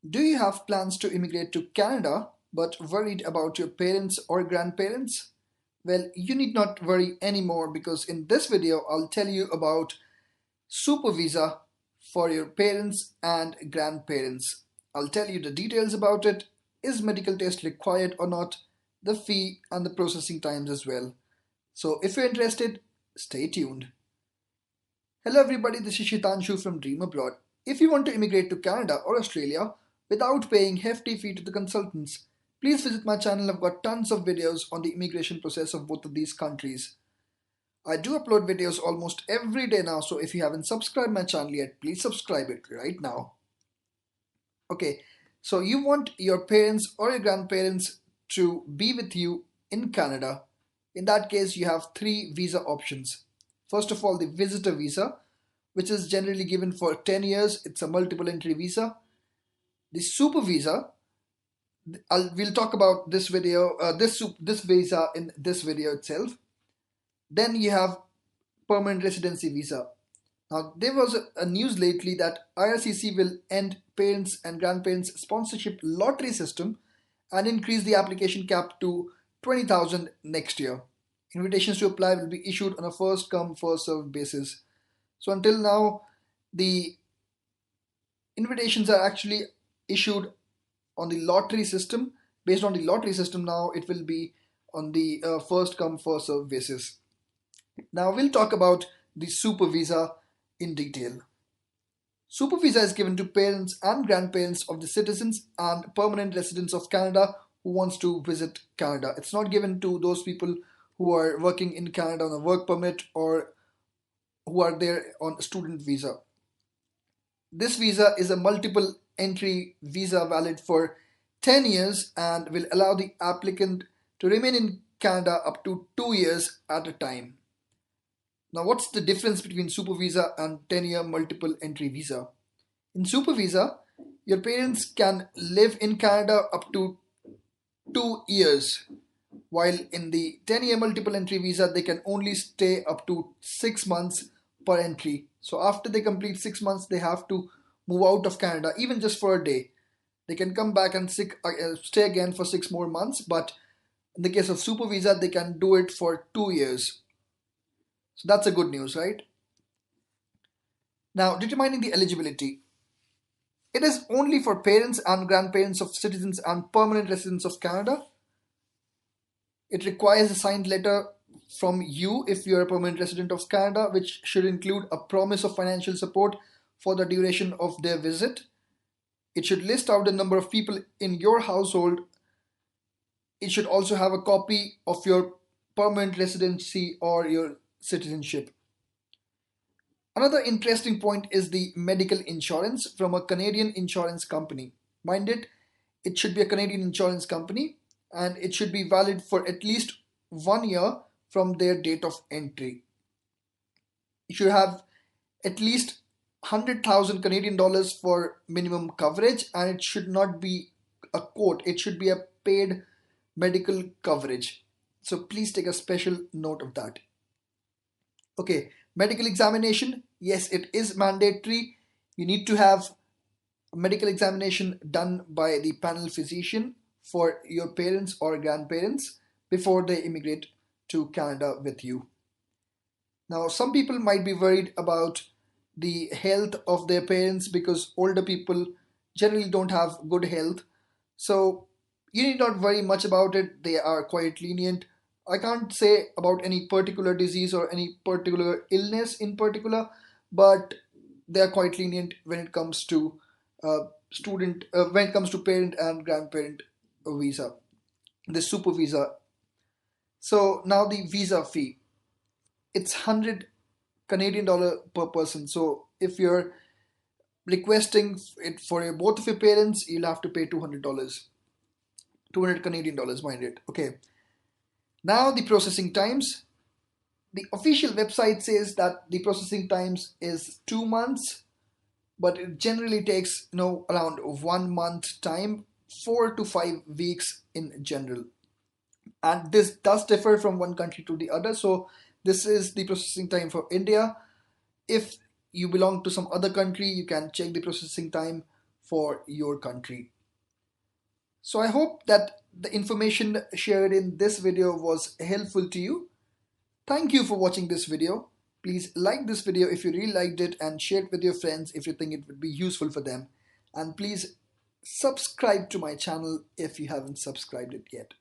Do you have plans to immigrate to Canada but worried about your parents or grandparents? Well, you need not worry anymore because in this video I'll tell you about Super Visa for your parents and grandparents. I'll tell you the details about it, is medical test required or not, the fee and the processing times as well. So if you're interested, stay tuned. Hello everybody, this is Shitanshu from Dream Abroad. If you want to immigrate to Canada or Australia without paying hefty fee to the consultants, please visit my channel. I've got tons of videos on the immigration process of both of these countries. I do upload videos almost every day now, so if you haven't subscribed my channel yet, please subscribe it right now. Okay, so you want your parents or your grandparents to be with you in Canada. In that case, you have three visa options. First of all, the visitor visa, which is generally given for 10 years. It's a multiple entry visa. The super visa, we'll talk about this visa in this video itself. Then you have permanent residency visa. Now, there was a news lately that IRCC will end parents and grandparents sponsorship lottery system and increase the application cap to 20,000 next year. Invitations to apply will be issued on a first come first served basis. So until now, the invitations are actually issued on the lottery system. Based on the lottery system, now it will be on the first come first served basis. Now we'll talk about the super visa in detail. Super visa is given to parents and grandparents of the citizens and permanent residents of Canada who wants to visit Canada. It's not given to those people who are working in Canada on a work permit or who are there on a student visa. This visa is a multiple entry visa valid for 10 years and will allow the applicant to remain in Canada up to 2 years at a time. Now, what's the difference between super visa and 10-year multiple entry visa? In super visa, your parents can live in Canada up to 2 years, while in the 10-year multiple entry visa, they can only stay up to 6 months per entry. So after they complete 6 months, they have to move out of Canada, even just for a day. They can come back and stay again for 6 more months, but in the case of super visa, they can do it for 2 years. So that's a good news, right? Now, determining the eligibility. It is only for parents and grandparents of citizens and permanent residents of Canada. It requires a signed letter from you if you're a permanent resident of Canada, which should include a promise of financial support for the duration of their visit. It should list out the number of people in your household. It should also have a copy of your permanent residency or your citizenship. Another interesting point is the medical insurance from a Canadian insurance company. Mind it, it should be a Canadian insurance company and it should be valid for at least 1 year from their date of entry. You should have at least 100,000 Canadian dollars for minimum coverage and it should not be a quote, it should be a paid medical coverage. So please take a special note of that. Okay, medical examination. Yes, it is mandatory. You need to have a medical examination done by the panel physician for your parents or grandparents before they immigrate to Canada with you. Now, some people might be worried about the health of their parents because older people generally don't have good health. So you need not worry much about it. They are quite lenient. I can't say about any particular disease or any particular illness in particular, but they are quite lenient when it comes to when it comes to parent and grandparent visa, the super visa. So now the visa fee, it's 100 Canadian dollar per person. So if you're requesting it for both of your parents, you'll have to pay $200, 200 Canadian dollars, mind it. Okay. Now the processing times. The official website says that the processing times is 2 months, but it generally takes around 1 month time, 4 to 5 weeks in general. And this does differ from one country to the other. So this is the processing time for India. If you belong to some other country, you can check the processing time for your country. So I hope that the information shared in this video was helpful to you. Thank you for watching this video. Please like this video if you really liked it and share it with your friends if you think it would be useful for them. And please subscribe to my channel if you haven't subscribed it yet.